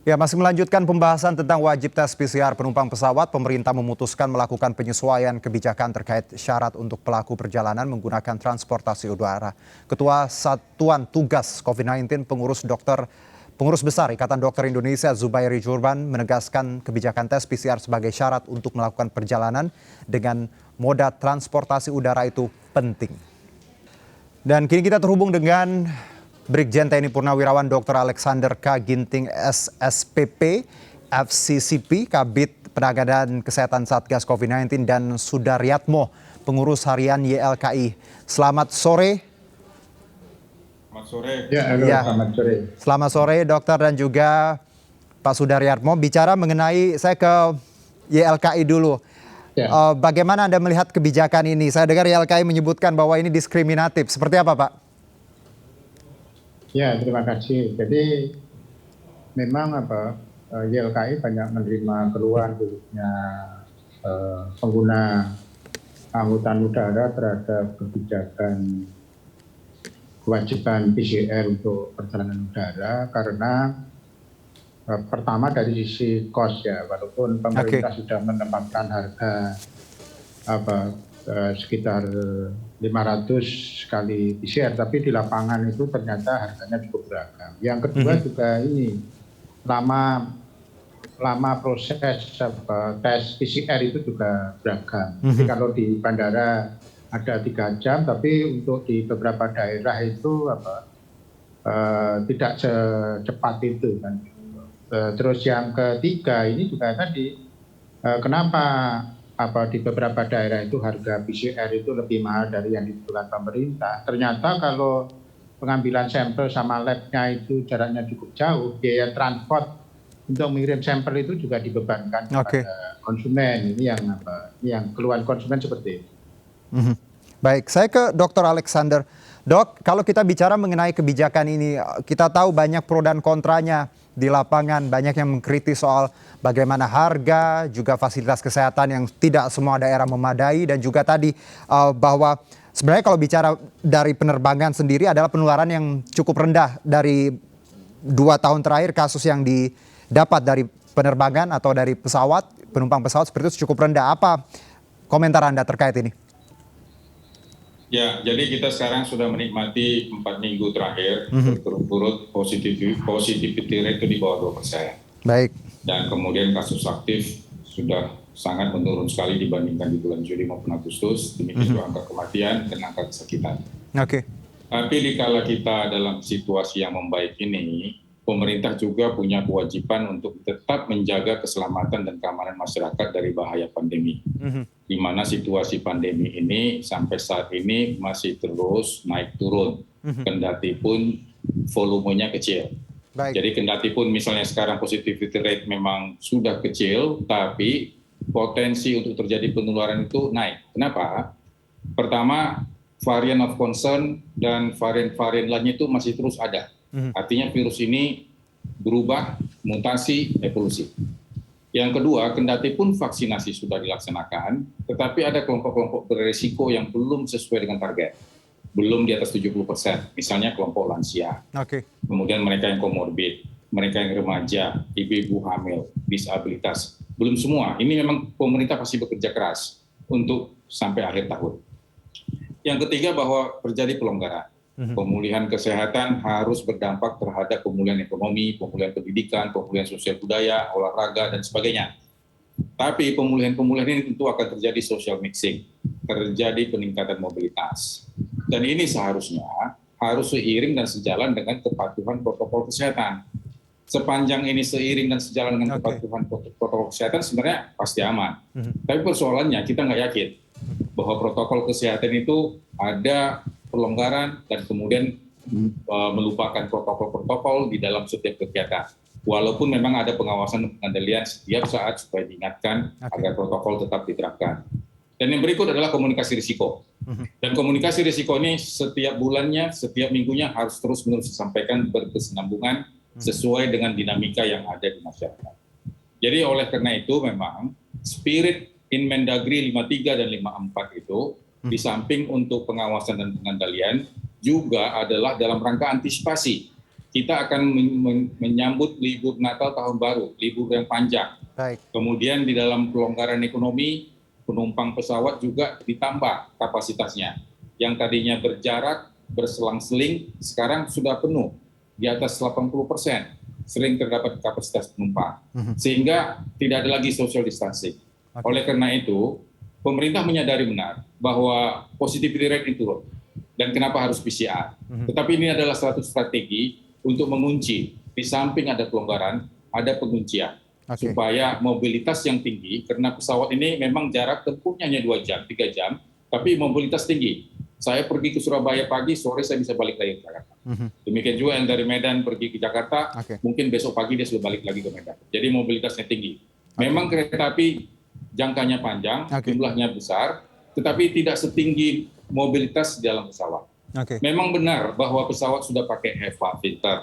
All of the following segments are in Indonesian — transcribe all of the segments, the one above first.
Ya, masih melanjutkan pembahasan tentang wajib tes PCR penumpang pesawat, pemerintah memutuskan melakukan penyesuaian kebijakan terkait syarat untuk pelaku perjalanan menggunakan transportasi udara. Ketua Satuan Tugas COVID-19 Pengurus Besar Ikatan Dokter Indonesia Zubairi Jurban menegaskan kebijakan tes PCR sebagai syarat untuk melakukan perjalanan dengan moda transportasi udara itu penting. Dan kini kita terhubung dengan Brigjen TNI Purnawirawan Dr. Alexander K. Ginting SSPP, FCCP, Kabid Penanganan Kesehatan Satgas COVID-19 dan Sudaryatmo, Pengurus Harian YLKI. Selamat sore. Selamat sore. Ya, halo, Ya. selamat sore. Selamat sore dokter dan juga Pak Sudaryatmo. Bicara mengenai, saya ke YLKI dulu. Ya. Bagaimana Anda melihat kebijakan ini? Saya dengar YLKI menyebutkan bahwa ini diskriminatif. Seperti apa, Pak? Ya, terima kasih. Jadi memang YLKI banyak menerima keluhan khususnya pengguna angkutan udara terhadap kebijakan kewajiban PCR untuk perjalanan udara karena pertama dari sisi cost ya, walaupun pemerintah sudah menetapkan harga sekitar 500 kali PCR, tapi di lapangan itu ternyata harganya cukup beragam. Yang kedua juga ini lama proses tes PCR itu juga beragam. Jadi kalau di bandara ada 3 jam, tapi untuk di beberapa daerah itu tidak secepat itu kan. Terus yang ketiga ini juga tadi kenapa di beberapa daerah itu harga PCR itu lebih mahal dari yang ditentukan pemerintah. Ternyata kalau pengambilan sampel sama labnya itu jaraknya cukup jauh, biaya transport untuk mengirim sampel itu juga dibebankan kepada konsumen. Ini yang keluhan konsumen seperti itu. Baik, saya ke Dr. Alexander. Dok, kalau kita bicara mengenai kebijakan ini, kita tahu banyak pro dan kontranya di lapangan, banyak yang mengkritik soal bagaimana harga, juga fasilitas kesehatan yang tidak semua daerah memadai, dan juga tadi bahwa sebenarnya kalau bicara dari penerbangan sendiri adalah penularan yang cukup rendah dari 2 tahun terakhir, kasus yang didapat dari penerbangan atau dari pesawat, penumpang pesawat seperti itu cukup rendah. Apa komentar Anda terkait ini? Ya, jadi kita sekarang sudah menikmati 4 minggu terakhir berturut-turut positivity rate itu di bawah 2%. Baik. Dan kemudian kasus aktif sudah sangat menurun sekali dibandingkan di bulan Juli maupun Agustus. Demikian juga angka kematian dan angka kesakitan. Tapi dikala kita dalam situasi yang membaik ini, pemerintah juga punya kewajiban untuk tetap menjaga keselamatan dan keamanan masyarakat dari bahaya pandemi. Di mana situasi pandemi ini sampai saat ini masih terus naik turun, kendati pun volumenya kecil. Baik. Jadi kendati pun misalnya sekarang positivity rate memang sudah kecil, tapi potensi untuk terjadi penularan itu naik. Kenapa? Pertama, varian of concern dan varian-varian lainnya itu masih terus ada. Artinya virus ini berubah, mutasi, evolusi. Yang kedua, kendati pun vaksinasi sudah dilaksanakan, tetapi ada kelompok-kelompok berisiko yang belum sesuai dengan target. Belum di atas 70%, misalnya kelompok lansia. Kemudian mereka yang komorbid, mereka yang remaja, ibu-ibu hamil, disabilitas. Belum semua, ini memang pemerintah pasti bekerja keras untuk sampai akhir tahun. Yang ketiga bahwa terjadi pelonggaran. Pemulihan kesehatan harus berdampak terhadap pemulihan ekonomi, pemulihan pendidikan, pemulihan sosial budaya, olahraga, dan sebagainya. Tapi pemulihan-pemulihan ini tentu akan terjadi social mixing, terjadi peningkatan mobilitas. Dan ini seharusnya harus seiring dan sejalan dengan kepatuhan protokol kesehatan. Sepanjang ini seiring dan sejalan dengan kepatuhan protokol kesehatan sebenarnya pasti aman. Tapi persoalannya kita nggak yakin bahwa protokol kesehatan itu ada pelonggaran dan kemudian melupakan protokol-protokol di dalam setiap kegiatan. Walaupun memang ada pengawasan dan pengendalian setiap saat supaya diingatkan agar protokol tetap diterapkan. Dan yang berikut adalah komunikasi risiko. Dan komunikasi risiko ini setiap bulannya, setiap minggunya harus terus-menerus disampaikan berkesinambungan sesuai dengan dinamika yang ada di masyarakat. Jadi oleh karena itu memang spirit Inmendagri 53 dan 54 itu di samping untuk pengawasan dan pengendalian juga adalah dalam rangka antisipasi. kita akan menyambut libur Natal Tahun Baru, libur yang panjang. Baik. Kemudian di dalam pelonggaran ekonomi, penumpang pesawat juga ditambah kapasitasnya. Yang tadinya berjarak, berselang-seling, sekarang sudah penuh, di atas 80%. Sering terdapat kapasitas penumpang. Sehingga tidak ada lagi social distancing. Oleh karena itu, pemerintah menyadari benar bahwa positivity rate itu turun. Dan kenapa harus PCR. Tetapi ini adalah suatu strategi untuk mengunci. Di samping ada pelonggaran, ada penguncian. Supaya mobilitas yang tinggi, karena pesawat ini memang jarak tempuhnya hanya 2 jam, 3 jam, tapi mobilitas tinggi. Saya pergi ke Surabaya pagi, sore saya bisa balik lagi ke Jakarta. Demikian juga yang dari Medan pergi ke Jakarta, mungkin besok pagi dia sudah balik lagi ke Medan. Jadi mobilitasnya tinggi. Memang kereta api jangkanya panjang, jumlahnya besar, tetapi tidak setinggi mobilitas di dalam pesawat. Memang benar bahwa pesawat sudah pakai HEPA filter,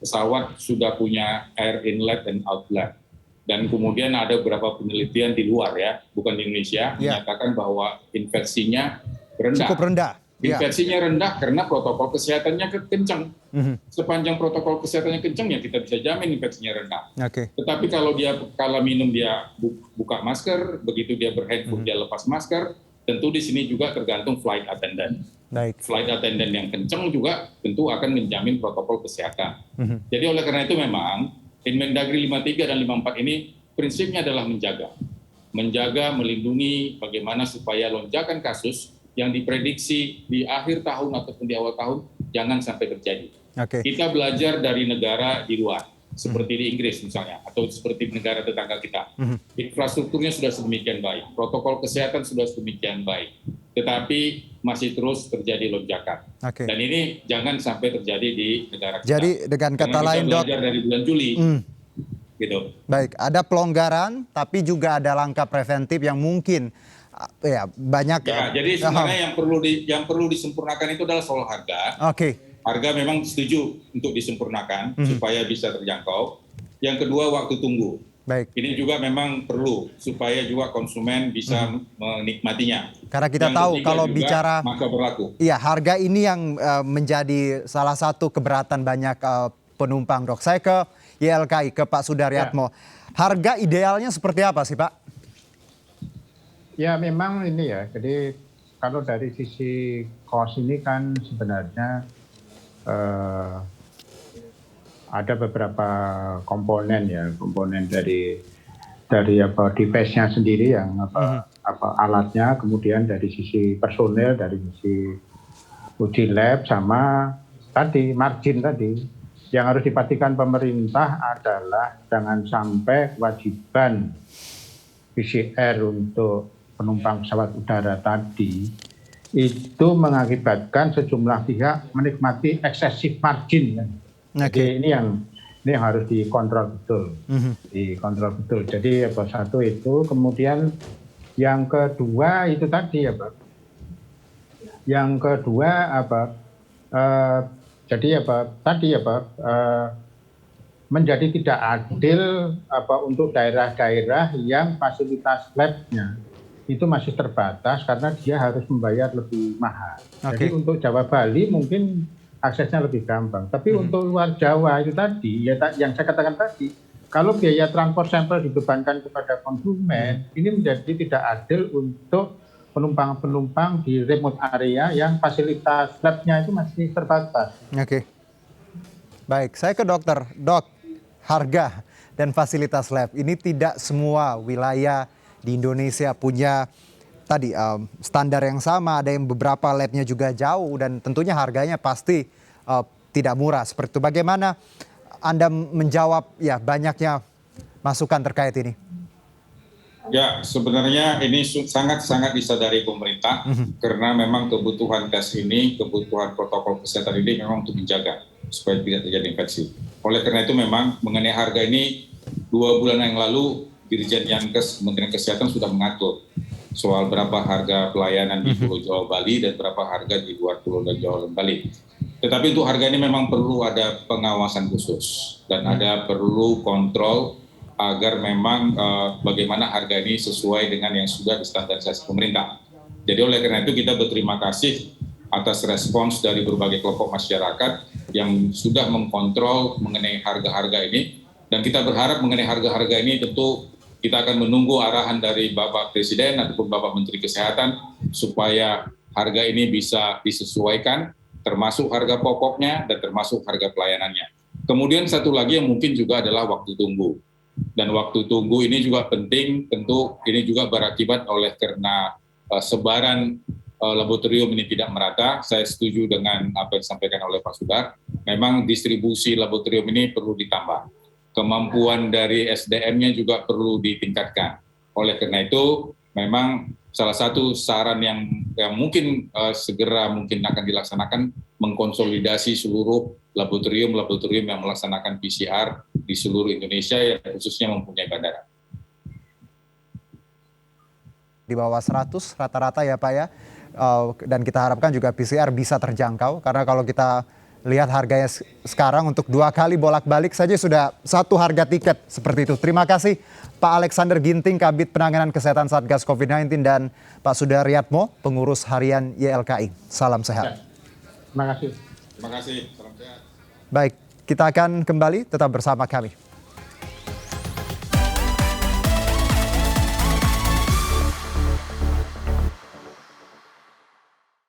pesawat sudah punya air inlet dan outlet, dan kemudian ada beberapa penelitian di luar ya, bukan di Indonesia, menyatakan bahwa infeksinya rendah. Cukup rendah. Infeksinya rendah karena protokol kesehatannya kencang. Sepanjang protokol kesehatannya kencang ya kita bisa jamin infeksinya rendah. Tetapi kalau minum dia buka masker, begitu dia berhandphone dia lepas masker, tentu di sini juga tergantung flight attendant. Flight attendant yang kencang juga tentu akan menjamin protokol kesehatan. Jadi oleh karena itu memang Inmendagri 53 dan 54 ini prinsipnya adalah menjaga, melindungi bagaimana supaya lonjakan kasus yang diprediksi di akhir tahun ataupun di awal tahun jangan sampai terjadi. Kita belajar dari negara di luar, seperti di Inggris misalnya, atau seperti negara tetangga kita. Infrastrukturnya sudah sedemikian baik, protokol kesehatan sudah sedemikian baik, tetapi masih terus terjadi lonjakan. Dan ini jangan sampai terjadi di negara kita. Jadi dengan kata lain, Dok, belajar dari bulan Juli. Gitu. Baik, ada pelonggaran, tapi juga ada langkah preventif yang mungkin ya banyak. Jadi sebenarnya yang perlu disempurnakan itu adalah soal harga. Harga memang setuju untuk disempurnakan supaya bisa terjangkau. Yang kedua waktu tunggu. Ini juga memang perlu supaya juga konsumen bisa menikmatinya. Karena kita tahu kalau bicara masa berlaku. Iya, harga ini yang menjadi salah satu keberatan banyak penumpang, Dok. Saya ke YLKI, ke Pak Sudaryatmo. Harga idealnya seperti apa sih, Pak? Ya memang ini ya, jadi kalau dari sisi cost ini kan sebenarnya ada beberapa komponen ya, komponen dari device-nya sendiri yang alatnya, kemudian dari sisi personel, dari sisi uji lab, sama tadi margin tadi. Yang harus dipastikan pemerintah adalah jangan sampai kewajiban PCR untuk penumpang pesawat udara tadi itu mengakibatkan sejumlah pihak menikmati excessive margin. Jadi ini yang harus dikontrol betul, Jadi satu itu, kemudian yang kedua itu tadi Yang kedua menjadi tidak adil untuk daerah-daerah yang fasilitas labnya itu masih terbatas karena dia harus membayar lebih mahal. Jadi untuk Jawa Bali mungkin aksesnya lebih gampang. Tapi untuk luar Jawa itu tadi, yang saya katakan tadi, kalau biaya transport sampel dibebankan kepada konsumen, ini menjadi tidak adil untuk penumpang-penumpang di remote area yang fasilitas labnya itu masih terbatas. Baik, saya ke dokter. Dok, harga dan fasilitas lab ini tidak semua wilayah di Indonesia punya tadi standar yang sama. Ada yang beberapa labnya juga jauh dan tentunya harganya pasti tidak murah. Seperti itu. Bagaimana Anda menjawab ya banyaknya masukan terkait ini? Ya, sebenarnya ini sangat-sangat disadari pemerintah karena memang kebutuhan tes ini, kebutuhan protokol kesehatan ini memang untuk menjaga supaya tidak terjadi infeksi. Oleh karena itu memang mengenai harga ini 2 bulan yang lalu Dirjen Yankes Kementerian Kesehatan sudah mengatur soal berapa harga pelayanan di Pulau Jawa Bali dan berapa harga di luar Pulau Jawa Bali. Tetapi untuk harga ini memang perlu ada pengawasan khusus dan ada perlu kontrol agar memang bagaimana harga ini sesuai dengan yang sudah distandarisasi pemerintah. Jadi oleh karena itu kita berterima kasih atas respons dari berbagai kelompok masyarakat yang sudah mengkontrol mengenai harga-harga ini. Dan kita berharap mengenai harga-harga ini tentu kita akan menunggu arahan dari Bapak Presiden ataupun Bapak Menteri Kesehatan supaya harga ini bisa disesuaikan, termasuk harga pokoknya dan termasuk harga pelayanannya. Kemudian satu lagi yang mungkin juga adalah waktu tunggu. Dan waktu tunggu ini juga penting, tentu ini juga berakibat oleh karena sebaran laboratorium ini tidak merata. Saya setuju dengan apa yang disampaikan oleh Pak Sudar. Memang distribusi laboratorium ini perlu ditambah. Kemampuan dari SDM-nya juga perlu ditingkatkan. Oleh karena itu, memang salah satu saran yang mungkin segera mungkin akan dilaksanakan mengkonsolidasi seluruh laboratorium yang melaksanakan PCR di seluruh Indonesia yang khususnya mempunyai bandara. Di bawah 100 rata-rata ya Pak ya. Dan kita harapkan juga PCR bisa terjangkau karena kalau kita lihat harganya sekarang untuk 2 kali bolak-balik saja sudah satu harga tiket seperti itu. Terima kasih Pak Alexander Ginting, Kabid Penanganan Kesehatan Satgas COVID-19 dan Pak Sudaryatmo, Pengurus Harian YLKI. Salam sehat. Terima kasih. Terima kasih. Salam sehat. Baik, kita akan kembali tetap bersama kami.